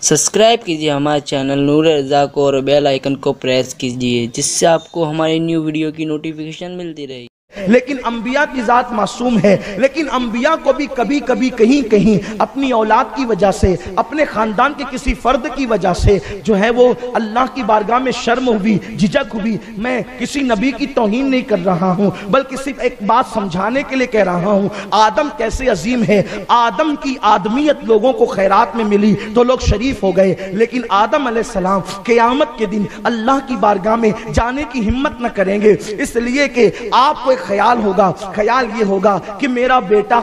Subscribe कीजिए हमारे channel नूर रज़ा को और बेल आइकन को प्रेस कीजिए जिससे आपको हमारी न्यू वीडियो की नोटिफिकेशन मिलती रहे। लेकिन अंबिया की जात मासूम है, लेकिन अंबिया को भी कभी कभी कहीं कहीं अपनी औलाद की वजह से, अपने खानदान के किसी फर्द की वजह से जो है वो अल्लाह की बारगाह में शर्म हुई, झिझक हुई। मैं किसी नबी की तौहीन नहीं कर रहा हूँ, बल्कि सिर्फ एक बात समझाने के लिए कह रहा हूँ। आदम कैसे अजीम है, आदम की आदमियत लोगों को खैरात में मिली तो लोग शरीफ हो गए, लेकिन आदम अलैहिस्सलाम क़यामत के दिन अल्लाह की बारगाह में जाने की हिम्मत न करेंगे, इसलिए कि आपको एक ख्याल होगा, ख्याल ये होगा कि मेरा बेटा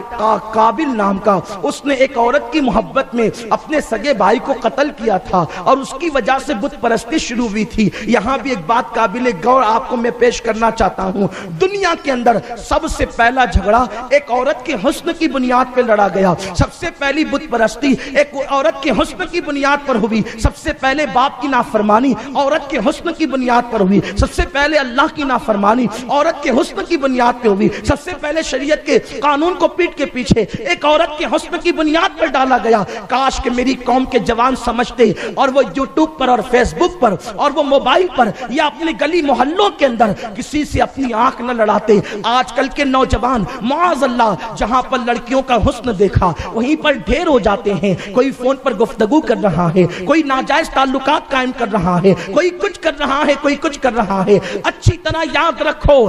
काबिल नाम का, उसने एक औरत की मोहब्बत में अपने सगे भाई को कत्ल किया था और उसकी वजह से बुत परस्ती शुरू हुई थी। यहाँ भी एक बात काबिल गौर आपको मैं पेश करना चाहता हूँ। दुनिया के अंदर सबसे पहला झगड़ा एक औरत के हुस्न की बुनियाद पर लड़ा गया। सबसे पहली बुत परस्ती एक औरत के हुस्न की बुनियाद पर हुई। सबसे पहले बाप की नाफरमानी औरत के हुस्न की बुनियाद पर हुई। सबसे पहले अल्लाह की नाफरमानी औरत के हुस्न की बुनियाद पे हुई। सबसे पहले शरीयत के कानून को पीठ के पीछे एक औरत के हुस्न की बुनियाद पर डाला गया। काश के मेरी कौम के जवान समझते और वो यूट्यूब पर और फेसबुक पर और वो मोबाइल पर या अपने गली मोहल्लों के अंदर किसी से अपनी आंख न लड़ाते। आजकल के नौजवान माअज़ल्लाह जहां पर लड़कियों का हुस्न देखा वहीं पर ढेर हो जाते हैं। कोई फोन पर गुफ्तगू कर रहा है, कोई नाजायज ताल्लुकात कायम कर रहा है, कोई कुछ कर रहा है, कोई कुछ कर रहा है। अच्छी तरह याद रखो,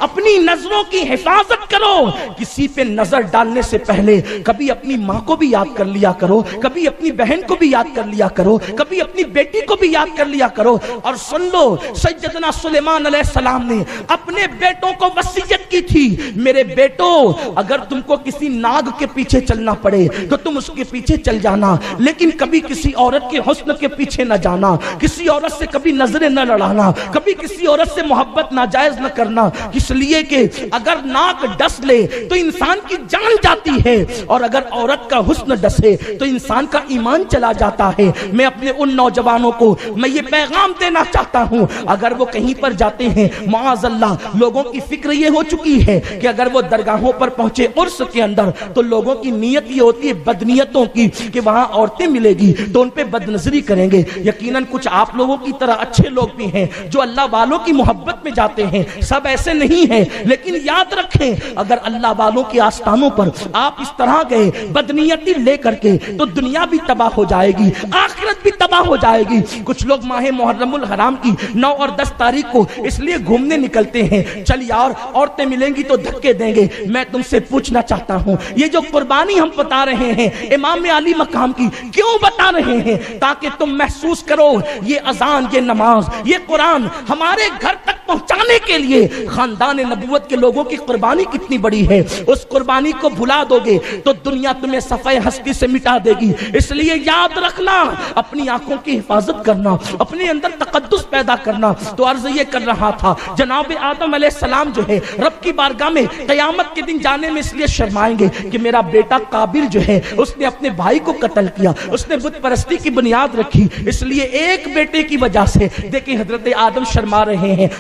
अपनी नजरों की हिफाजत करो। किसी पे नजर डालने से पहले कभी अपनी माँ को भी याद कर लिया करो, कभी अपनी बहन को भी याद कर लिया करो, कभी अपनी बेटी को भी याद कर लिया करो। और सुन लो, सैयदना सुलेमान अलैहिस्सलाम ने अपने बेटों को वसीयत की थी, मेरे बेटो अगर तुमको किसी नाग के पीछे चलना पड़े तो तुम उसके पीछे चल जाना, लेकिन कभी किसी औरत के हुस्न के पीछे न जाना, किसी औरत से कभी नजरें न लड़ाना, कभी किसी औरत से मोहब्बत नाजायज न करना। इसलिए कि अगर नाक डस ले तो इंसान की जान जाती है और अगर औरत का हुस्न डसे तो इंसान का ईमान चला जाता है। मैं अपने उन नौजवानों को मैं ये पैगाम देना चाहता हूं, अगर वो कहीं पर जाते हैं, माअज़ल्लाह लोगों की फिक्र ये हो चुकी है कि अगर वो दरगाहों पर पहुंचे उर्स के अंदर तो लोगों की नीयत ये होती है बदनीयतों की कि वहां औरतें मिलेगी तो उन पे बदनजरी करेंगे। यकीनन कुछ आप लोगों की तरह अच्छे लोग भी हैं जो अल्लाह वालों की मोहब्बत में जाते हैं, सब ऐसे नहीं है, लेकिन याद रखें अगर अल्लाह वालों के आस्थानों पर आप इस तरह गए बदनीयती लेकर के तो दुनिया भी तबाह हो जाएगी, आखिरत भी तबाह हो जाएगी। कुछ लोग माह मुहर्रमुल हराम की 9 और 10 तारीख को इसलिए घूमने निकलते हैं, चल यार औरतें मिलेंगी तो धक्के देंगे। मैं तुमसे पूछना चाहता हूं, ये जो कुर्बानी हम बता रहे हैं इमाम अली मकाम की, क्यों बता रहे हैं? ताकि तुम महसूस करो ये अजान, ये नमाज, ये कुरान हमारे घर तक पहुंचाने के लिए खानदान नबूवत के लोगों की कुर्बानी कितनी बड़ी है। उस कुर्बानी को भुला दोगे तो दुनिया तुम्हें सफ़े हस्ती से मिटा देगी। इसलिए याद रखना, अपनी आंखों की हिफाजत करना, अपने अंदर तकद्दुस पैदा करना। तो अर्ज ये कर रहा था, जनाब आदम अलैहिस्सलाम जो है रब की बारगाह में क़यामत के दिन जाने में इसलिए शर्माएंगे कि मेरा बेटा काबिल जो है उसने अपने भाई को कत्ल किया, उसने बुत परस्ती की बुनियाद रखी, इसलिए एक बेटे की वजह से देखिए हजरत आदम शर्मा रहे हैं।